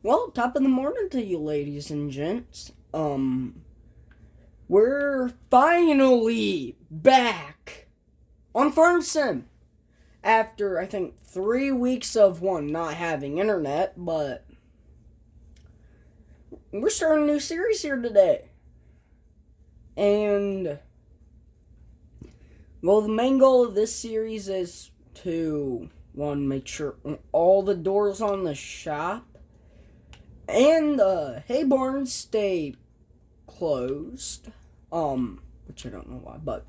Well, top of the morning to you, ladies and gents. We're finally back on Farm Sim after I think 3 weeks of not having internet, but we're starting a new series here today. And well, the main goal of this series is to make sure all the doors on the shop and hay barns stay closed. Which I don't know why, but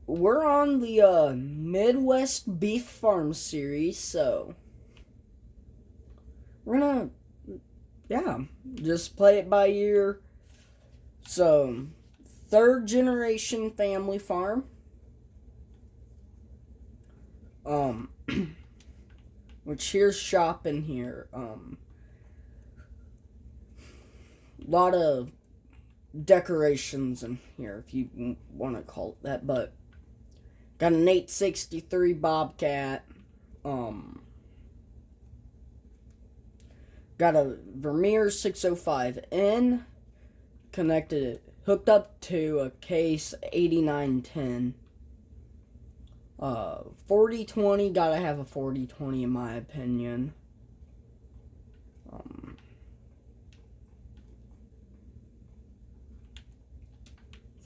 we're on the Midwest Beef Farm series, so we're gonna, just play it by ear. So, third generation family farm. Which here's shop in here. Lot of decorations in here, if you want to call it that, but got an 863 Bobcat, got a Vermeer 605N, hooked up to a Case 8910, 4020, gotta have a 4020 in my opinion.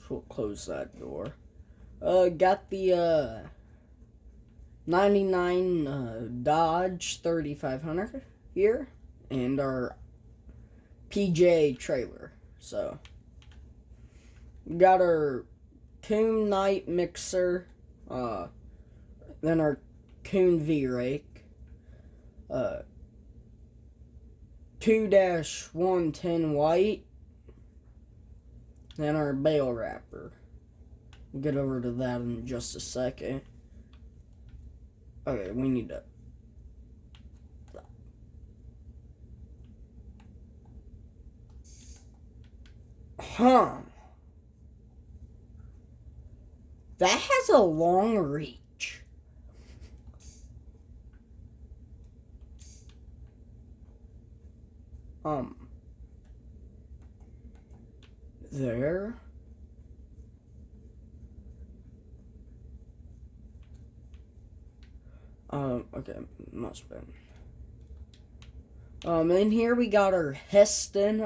We'll close that door. Got the 99 Dodge 3500 here, and our PJ trailer. So, we got our Kuhn Night mixer, then our Kuhn V-Rake, 2-110 white, then our bale wrapper. We'll get over to that in just a second. Okay, we need to... That has a long reach. There. Okay, must have been. In here we got our Heston,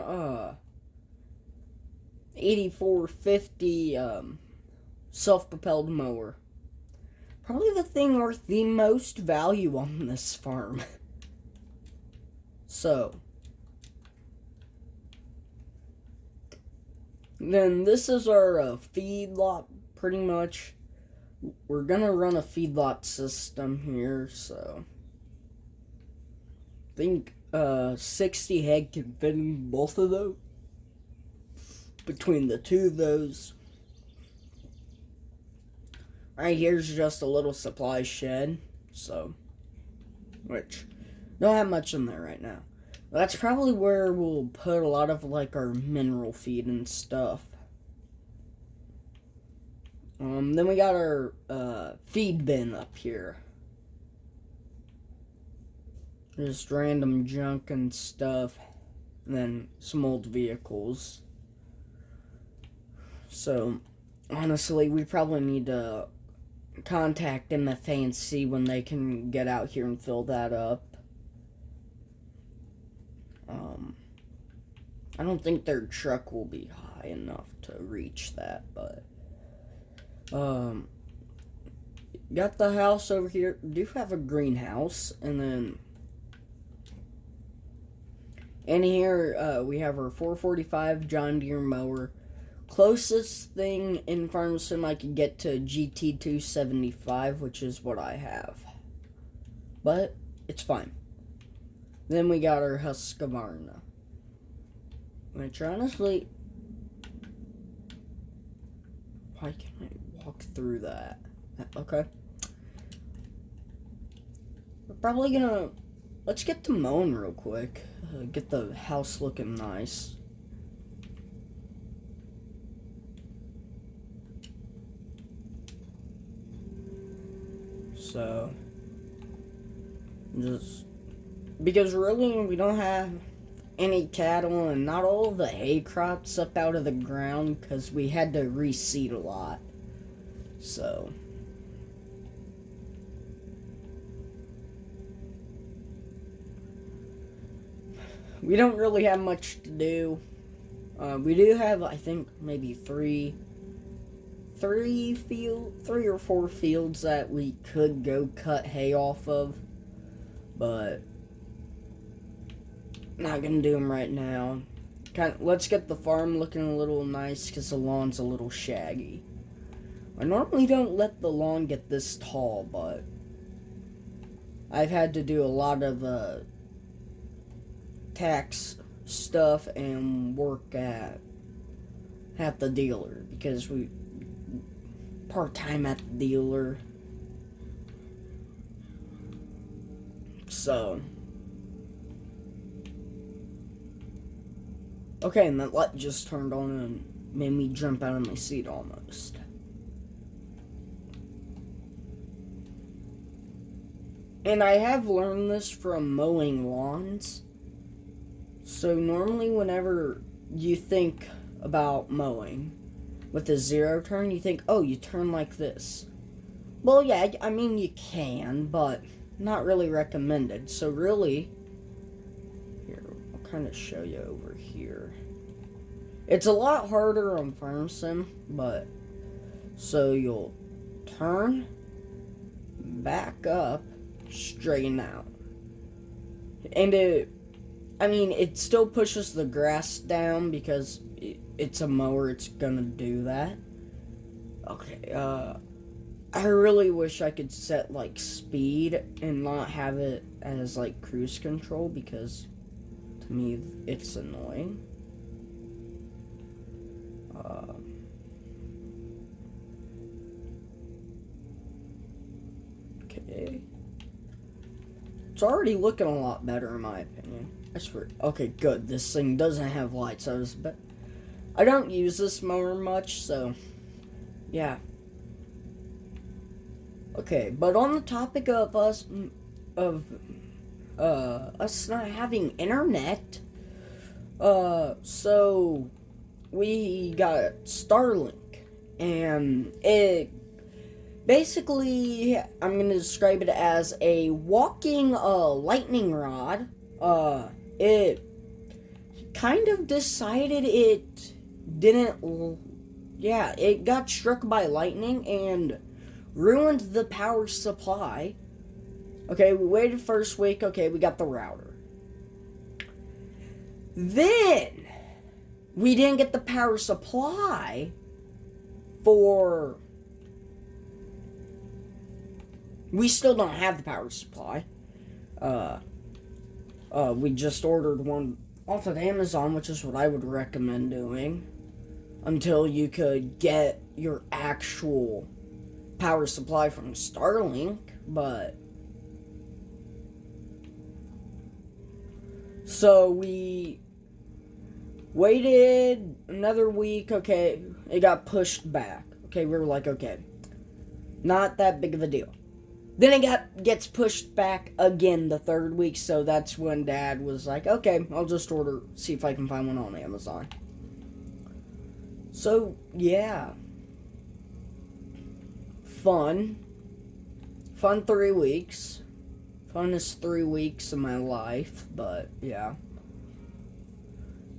8450, self-propelled mower. Probably the thing worth the most value on this farm. So, then this is our feedlot, pretty much. We're gonna run a feedlot system here, so I think 60 head can fit in both of those. Between the two of those. Right here's just a little supply shed, so, which don't have much in there right now. That's probably where we'll put a lot of like our mineral feed and stuff. Then we got our feed bin up here. Just random junk and stuff. And then some old vehicles. So, honestly, we probably need to contact MFA and see when they can get out here and fill that up. I don't think their truck will be high enough to reach that, but got the house over here. Do have a greenhouse, and then in here we have our 445 John Deere mower. Closest thing in Farm Sim I could get to GT275, which is what I have, but it's fine. Then we got our Husqvarna, which honestly, why can't I walk through that? Okay. We're probably gonna... Let's get to mowing real quick. Get the house looking nice. So, just because really we don't have any cattle and not all the hay crops up out of the ground because we had to reseed a lot. So we don't really have much to do. We do have, I think, maybe three or four fields that we could go cut hay off of, but not gonna do them right now. Let's get the farm looking a little nice because the lawn's a little shaggy. I normally don't let the lawn get this tall, but I've had to do a lot of tax stuff and work at the dealer because we part-time at the dealer. So okay, and that light just turned on and made me jump out of my seat almost. And I have learned this from mowing lawns. So normally whenever you think about mowing with a zero turn, you think, oh, you turn like this. Well, yeah, I mean you can, but not really recommended. So really, here, I'll kind of show you over here. It's a lot harder on Farm Sim, but so you'll turn, back up, straighten out. And it still pushes the grass down because it's a mower, it's gonna do that. Okay, I really wish I could set, like, speed and not have it as, like, cruise control because, to me, it's annoying. Okay. It's already looking a lot better in my opinion. I swear. Okay, good. This thing doesn't have lights. I don't use this mower much, so yeah. Okay, but on the topic of us not having internet, so we got Starlink, and it basically, I'm gonna describe it as a walking lightning rod. It kind of decided it didn't. Yeah, it got struck by lightning and ruined the power supply. Okay, we waited first week. Okay, we got the router. Then we didn't get the power supply for. We still don't have the power supply. We just ordered one off of Amazon, which is what I would recommend doing until you could get your actual power supply from Starlink, but so we waited another week. Okay, it got pushed back. Okay, we were like, okay, not that big of a deal. Then it gets pushed back again the third week, so that's when Dad was like, okay, I'll just see if I can find one on Amazon. So, yeah. Fun 3 weeks. Funnest 3 weeks of my life, but yeah.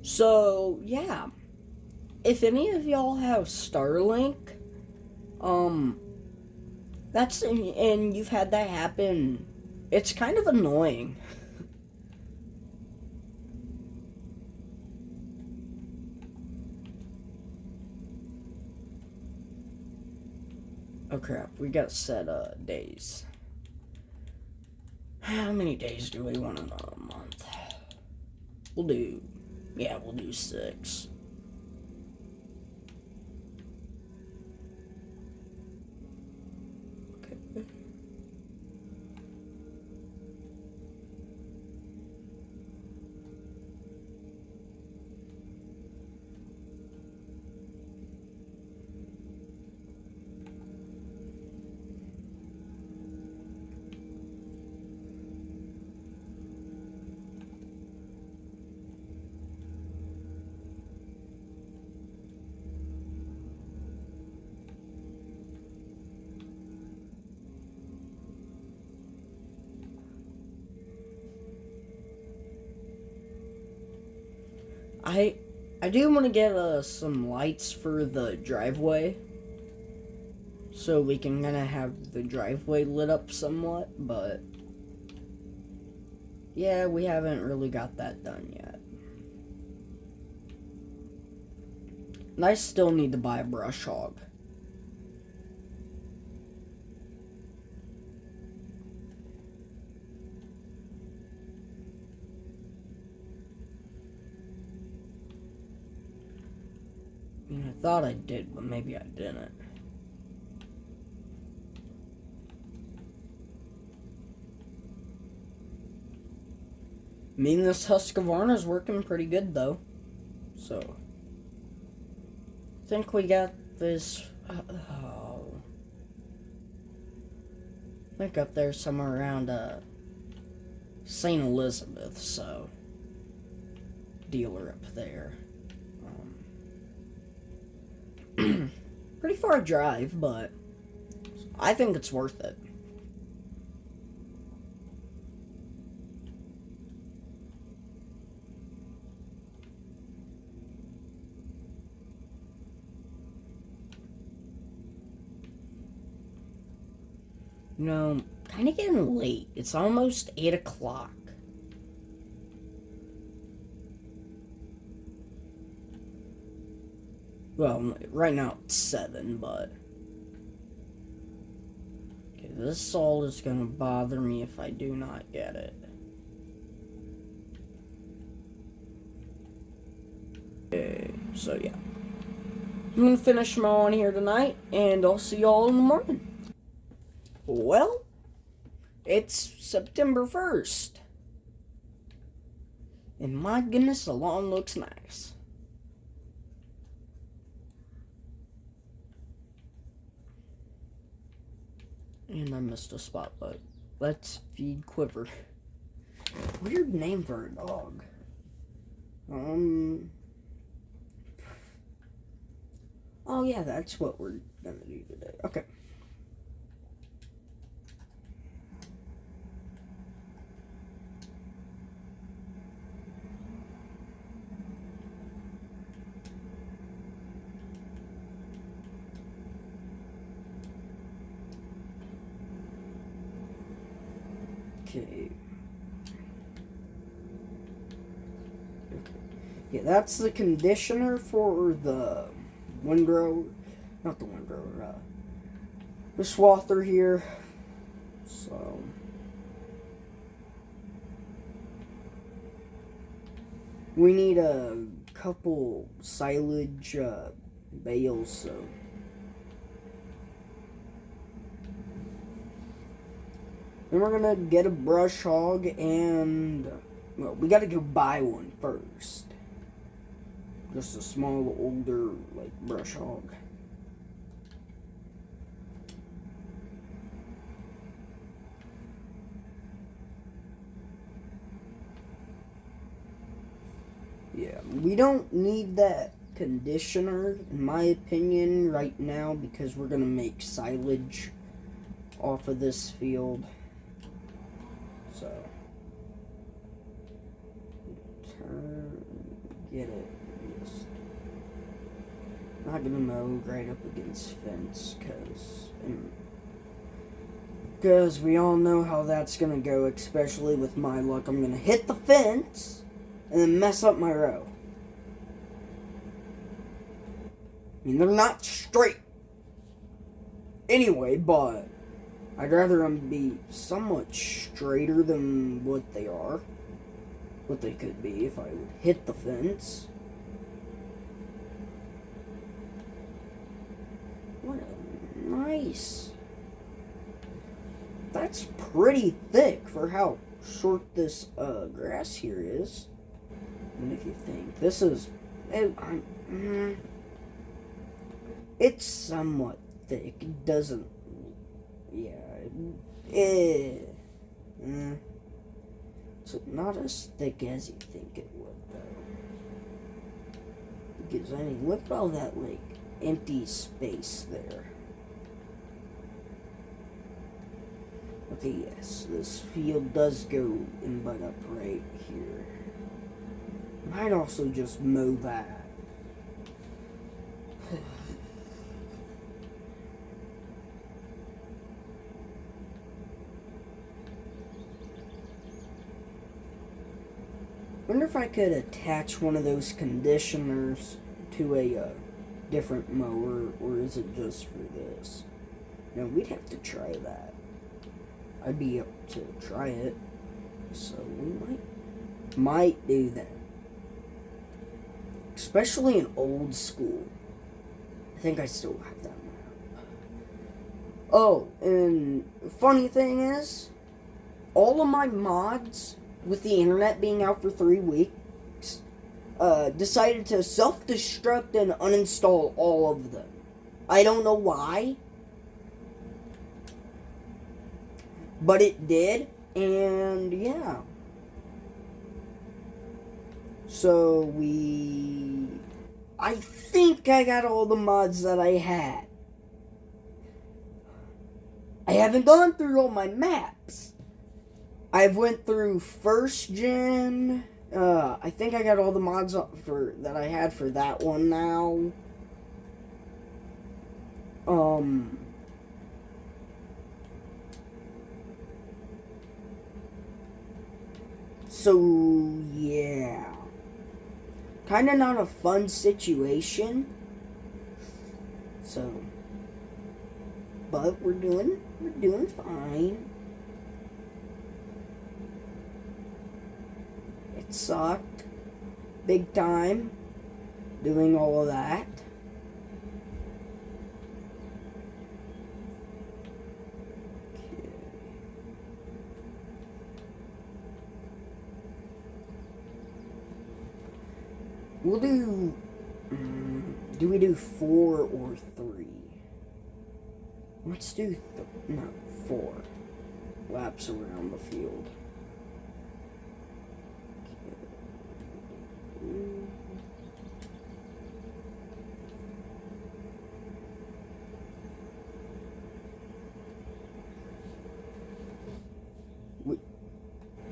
So, yeah. If any of y'all have Starlink, and you've had that happen, it's kind of annoying. Oh crap, we got set days. How many days do we want in a month? We'll do 6. I I do want to get some lights for the driveway, so we can kind of have the driveway lit up somewhat, but yeah, we haven't really got that done yet. And I still need to buy a brush hog. I mean, I thought I did, but maybe I didn't. I mean, this Husqvarna's working pretty good, though. So, I think we got this. Oh, I think up there somewhere around St. Elizabeth. So, dealer up there. Pretty far drive, but I think it's worth it. You know, kind of getting late. It's almost 8 o'clock. Well, right now it's 7, but... Okay, this salt is gonna bother me if I do not get it. Okay, so yeah. I'm gonna finish my on here tonight, and I'll see y'all in the morning. Well, it's September 1st. And my goodness, the lawn looks nice. And I missed a spot, but let's feed Quiver. Weird name for a dog. Oh yeah, that's what we're gonna do today. Okay. Okay. Yeah, that's the conditioner for the windrow. Not the windrow, the swather here. So. We need a couple silage bales, so. Then we're gonna get a brush hog and, well, we gotta go buy one first. Just a small, older, like, brush hog. Yeah, we don't need that conditioner, in my opinion, right now, because we're gonna make silage off of this field. So, get it. Just not gonna mow right up against fence, because we all know how that's gonna go, especially with my luck. I'm gonna hit the fence and then mess up my row. I mean, they're not straight anyway, but I'd rather them be somewhat straighter than what they are. What they could be if I would hit the fence. What a nice... That's pretty thick for how short this grass here is. And if you think, this is... it's somewhat thick. It doesn't... Yeah. It's not as thick as you think it would, though. Because, I mean, look at all that, like, empty space there. Okay, yes, this field does go and butt up right here. I'm Might also just mow that. Wonder if I could attach one of those conditioners to a different mower, or is it just for this? No, we'd have to try that. I'd be up to try it, so we might do that. Especially in old school. I think I still have that map. Oh, and funny thing is, all of my mods, with the internet being out for 3 weeks, decided to self-destruct and uninstall all of them. I don't know why, but it did, and yeah. So I think I got all the mods that I had. I haven't gone through all my maps. I've went through first gen. I think I got all the mods that I had for that one now. So yeah. Kinda not a fun situation. So, but we're doing fine. It sucked big time doing all of that. Okay. We'll do we do 4 or 3? Let's do 4 laps around the field.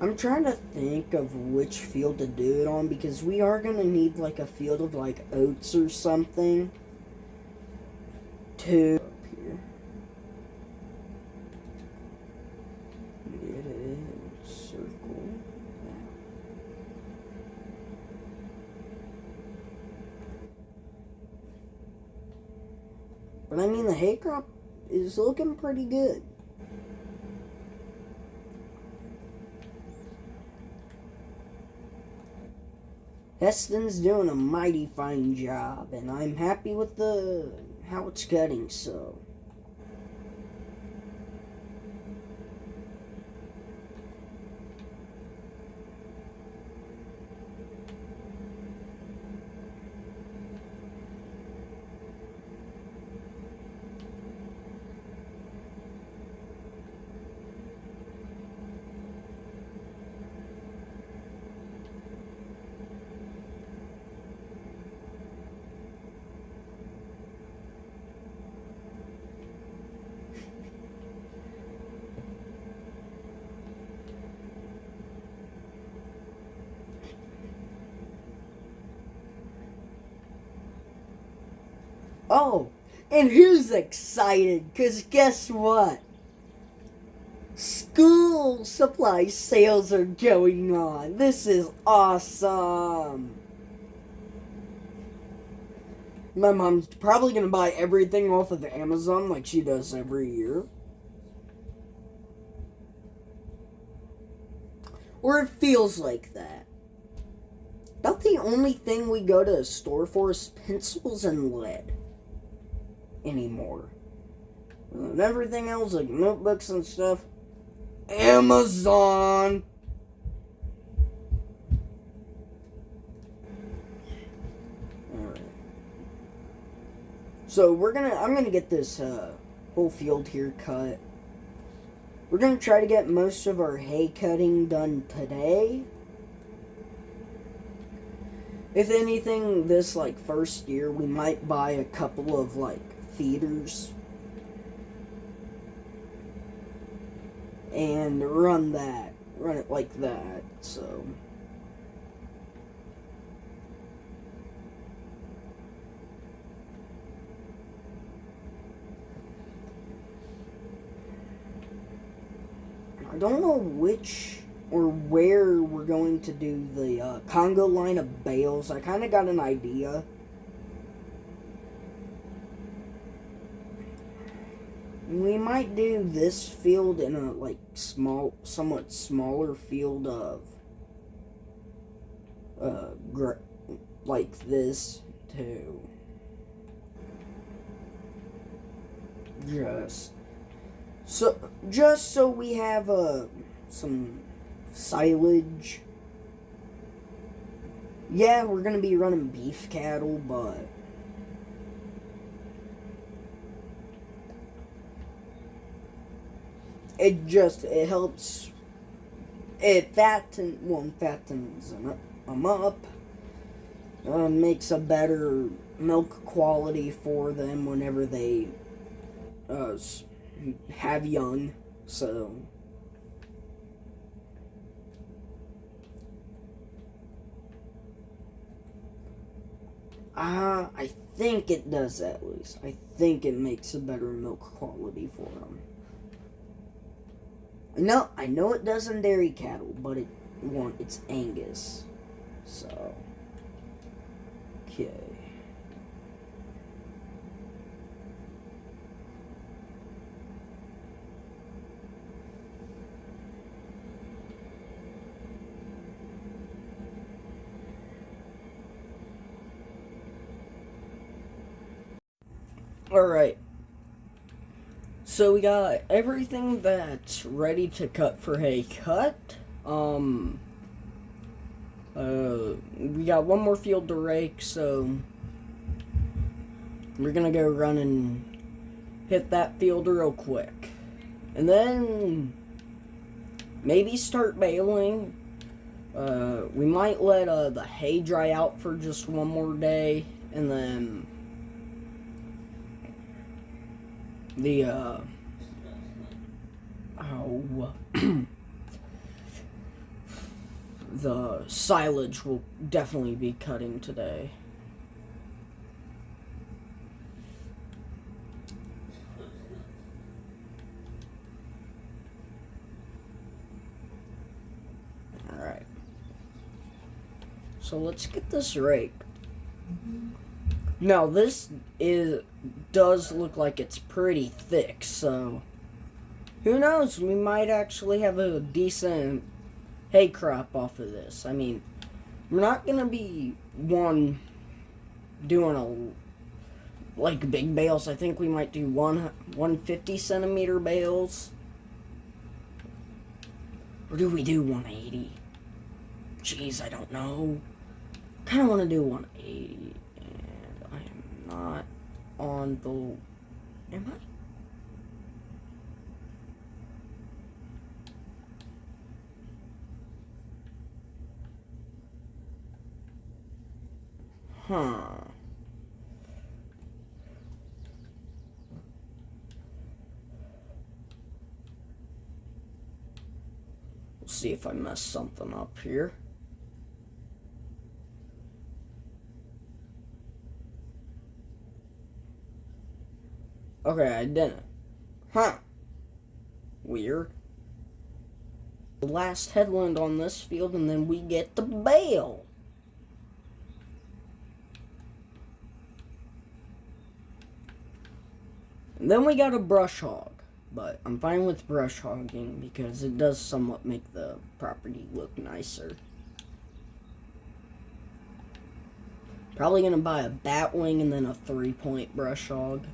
I'm trying to think of which field to do it on, because we are going to need like a field of like oats or something to up here. Get it, circle that. But I mean, the hay crop is looking pretty good. Heston's doing a mighty fine job, and I'm happy with how it's cutting, so. Oh, and who's excited? Because guess what? School supply sales are going on. This is awesome. My mom's probably going to buy everything off of Amazon like she does every year. Or it feels like that. About the only thing we go to a store for is pencils and lead anymore. And everything else, like notebooks and stuff, Amazon. Alright. So I'm gonna get this whole field here cut. We're gonna try to get most of our hay cutting done today. If anything, this like first year, we might buy a couple of like feeders and run it like that. So I don't know which or where we're going to do the Congo line of bales. I kind of got an idea. We might do this field in a like somewhat smaller field of like this too. Just so we have some silage. Yeah, we're gonna be running beef cattle, but it helps. It fattens them up. Makes a better milk quality for them whenever they have young. So I think it does at least. I think it makes a better milk quality for them. I know it does in dairy cattle, but it's Angus. So, okay. Alright. So we got everything that's ready to cut for hay cut. We got one more field to rake, so we're gonna go run and hit that field real quick. And then maybe start baling. We might let the hay dry out for just one more day, and then the the silage will definitely be cutting today. Alright. So let's get this raked. Now this does look like it's pretty thick, so who knows, we might actually have a decent hay crop off of this. I mean, we're not gonna be doing like big bales. I think we might do 150 centimeter bales, or do we do 180? Jeez, I don't know. Kind of want to do 180, and I am not on the. Am I? Huh. We'll see if I mess something up here. Okay, I didn't. Huh. Weird. The last headland on this field, and then we get the bale. And then we got a brush hog, but I'm fine with brush hogging because it does somewhat make the property look nicer. Probably gonna buy a batwing and then a 3-point brush hog.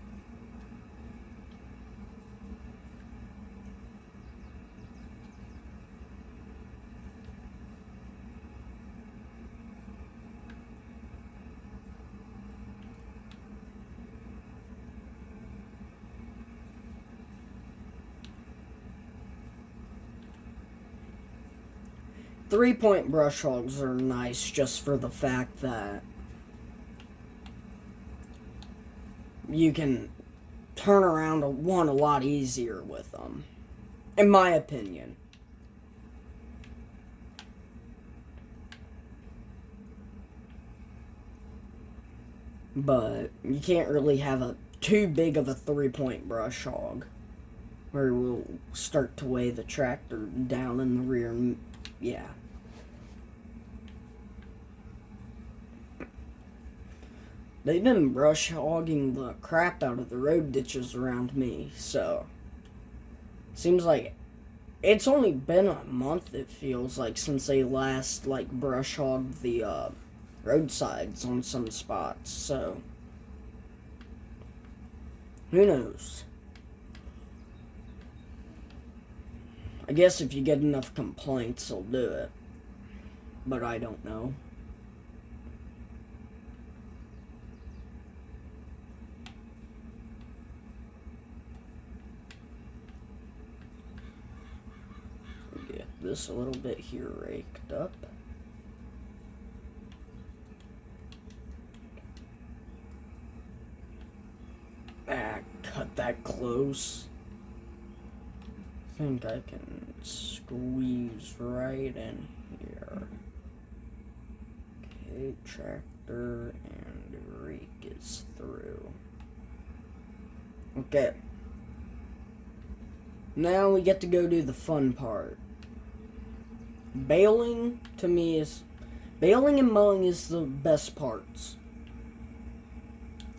Three-point brush hogs are nice just for the fact that you can turn around one a lot easier with them, in my opinion. But you can't really have too big of a 3-point brush hog. where we'll start to weigh the tractor down in the rear. Yeah. They've been brush hogging the crap out of the road ditches around me, so seems like it's only been a month, it feels like, since they last brush hogged the roadsides on some spots, so who knows? I guess if you get enough complaints, they'll do it, but I don't know. Get this a little bit here raked up. Cut that close. I think I can squeeze right in here. Okay, tractor and rake is through. Okay. Now we get to go do the fun part. Baling and mowing is the best parts.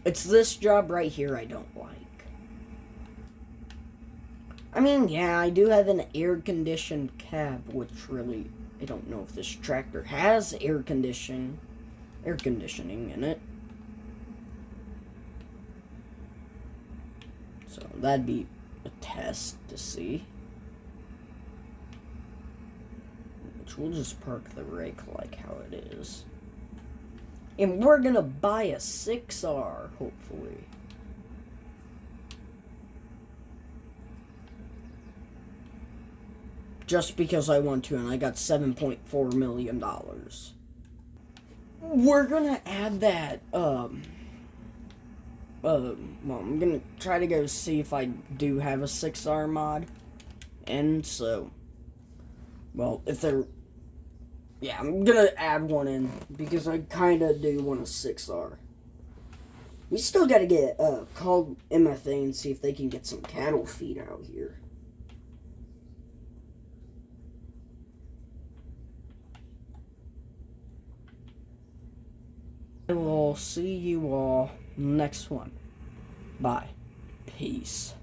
It's this job right here I don't like. I mean, yeah, I do have an air-conditioned cab, which really, I don't know if this tractor has air conditioning in it. So that'd be a test to see. Which we'll just park the rake like how it is. And we're gonna buy a 6R, hopefully. Just because I want to, and I got $7.4 million. We're gonna add that, well, I'm gonna try to go see if I do have a 6R mod. And so, well, if they're, yeah, I'm gonna add one in, because I kinda do want a 6R. We still gotta get, call MFA and see if they can get some cattle feed out here. I will see you all next one. Bye. Peace.